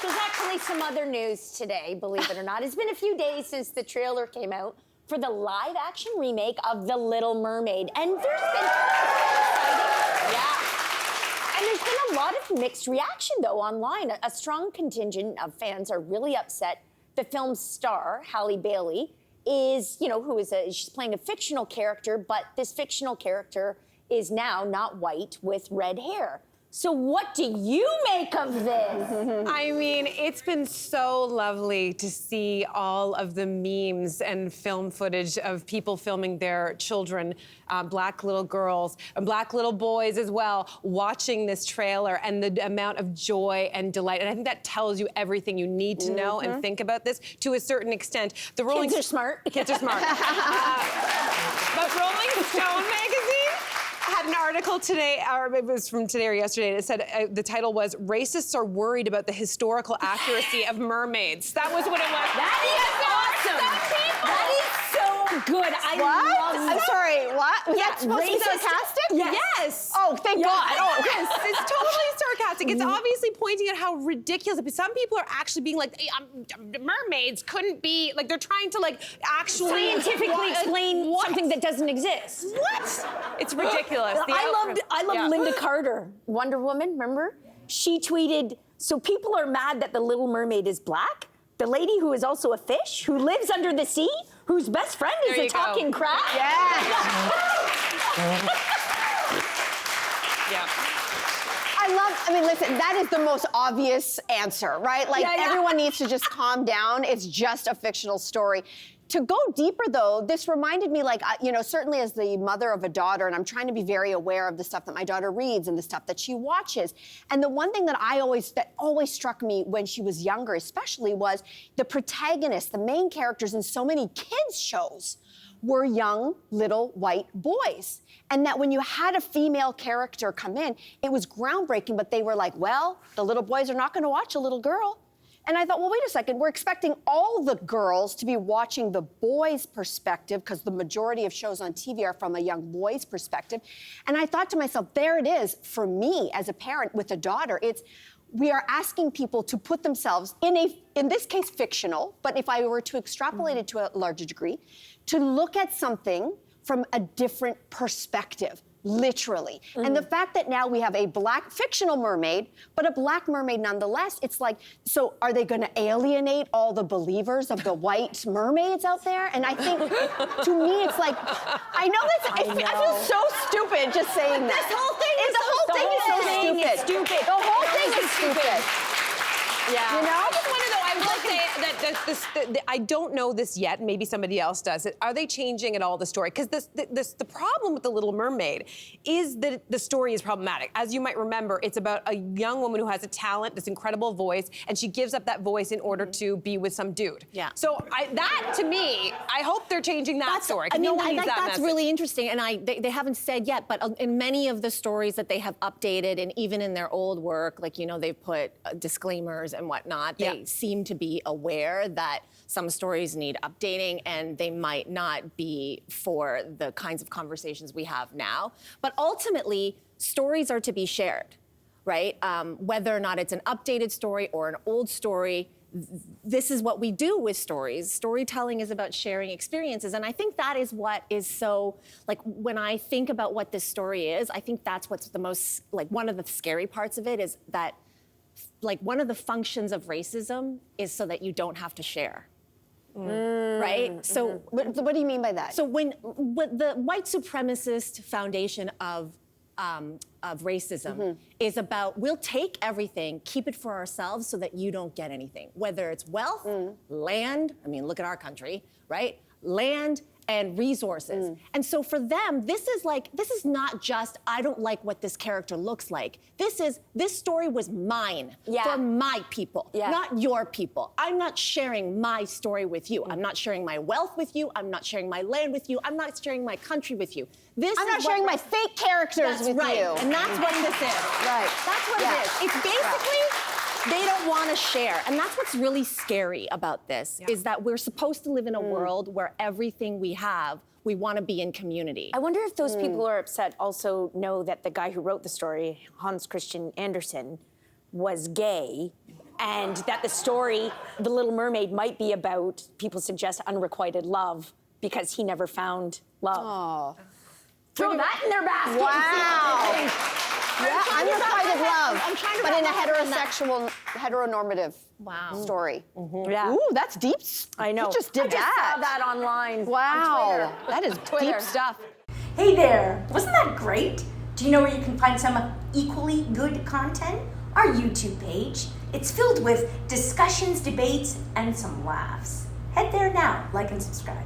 There's actually some other news today, believe it or not. It's been a few days since the trailer came out for the live-action remake of The Little Mermaid. And there's been... And there's been a lot of mixed reaction, though, online. A strong contingent of fans are really upset. The film's star, Halle Bailey, is, she's playing a fictional character, but this fictional character is now not white with red hair. So what do you make of this? I mean, it's been so lovely to see all of the memes and film footage of people filming their children, black little girls, and black little boys as well, watching this trailer and the amount of joy and delight. And I think that tells you everything you need to know and think about this to a certain extent. The Kids are smart. Kids are smart. But Rolling Stone magazine had an article today, or it was from today or yesterday, and it said the title was "Racists are worried about the historical accuracy of mermaids." That was what it was. That is awesome. That is so good. I love I'm sorry, what? Was that supposed to be sarcastic? Yes. Oh, thank God. Oh, yes, it's totally sarcastic. It's obviously pointing at how ridiculous. Some people are actually being like, hey, mermaids couldn't be, like, they're trying to, like, actually scientifically explain something that doesn't exist. What? It's ridiculous. I loved Linda Carter, Wonder Woman, remember? She tweeted, so people are mad that the Little Mermaid is black? The lady who is also a fish, who lives under the sea, whose best friend is a talking crab? I mean, listen, that is the most obvious answer, right? Like, everyone needs to just calm down. It's just a fictional story. To go deeper, though, this reminded me, like, certainly as the mother of a daughter, and I'm trying to be very aware of the stuff that my daughter reads and the stuff that she watches. And the one thing that always struck me when she was younger, especially, was the protagonists, the main characters in so many kids' shows were young, little white boys. And that when you had a female character come in, it was groundbreaking, but they were like, well, the little boys are not gonna watch a little girl. And I thought, well, wait a second, we're expecting all the girls to be watching the boys' perspective, because the majority of shows on TV are from a young boy's perspective. And I thought to myself, there it is for me as a parent with a daughter. We are asking people to put themselves in this case, fictional, but if I were to extrapolate it to a larger degree, to look at something from a different perspective. Literally. And the fact that now we have a black fictional mermaid, but a black mermaid nonetheless, it's like, so are they gonna alienate all the believers of the white mermaids out there? And I think, to me, it's like, I feel so stupid just saying that. This whole thing is so stupid. The whole thing is stupid. Yeah. You know? I just want to know, I will say that I don't know this yet, maybe somebody else does it. Are they changing at all the story? Because the problem with The Little Mermaid is that the story is problematic. As you might remember, it's about a young woman who has a talent, this incredible voice, and she gives up that voice in order to be with some dude. Yeah. So that, to me, I hope they're changing that story. I mean, no one I needs think that that's message. really interesting, and they haven't said yet, but in many of the stories that they have updated, and even in their old work, like, they've put disclaimers and whatnot, they seem to be aware that some stories need updating and they might not be for the kinds of conversations we have now. But ultimately, stories are to be shared, right? Whether or not it's an updated story or an old story, this is what we do with stories. Storytelling is about sharing experiences. And I think that is what is so, like, when I think about what this story is, I think that's what's the most, like, one of the scary parts of it is that, like, one of the functions of racism is so that you don't have to share. Right? So What do you mean by that? So when the white supremacist foundation of racism is about, we'll take everything, keep it for ourselves so that you don't get anything. Whether it's wealth, land, I mean, look at our country, right? Land and resources. And so for them, this is not just, I don't like what this character looks like. This story was mine for my people, not your people. I'm not sharing my story with you. I'm not sharing my wealth with you. I'm not sharing my land with you. I'm not sharing my country with you. I'm not sharing my fake characters with you. And that's what this is. Right. That's what it is. It's basically, they don't want to share. And that's what's really scary about this, is that we're supposed to live in a world where everything we have, we want to be in community. I wonder if those people who are upset also know that the guy who wrote the story, Hans Christian Andersen, was gay and that the story, The Little Mermaid, might be about, people suggest, unrequited love because he never found love. Oh. Throw that in their basket. Wow. Yeah, unrequited love, I'm trying to but in a wrap my head around that. heteronormative story. Yeah. Ooh, that's deep. I know. You just did I just that. saw that online. Wow, On that is Twitter. deep stuff. Hey there! Wasn't that great? Do you know where you can find some equally good content? Our YouTube page. It's filled with discussions, debates, and some laughs. Head there now, like and subscribe.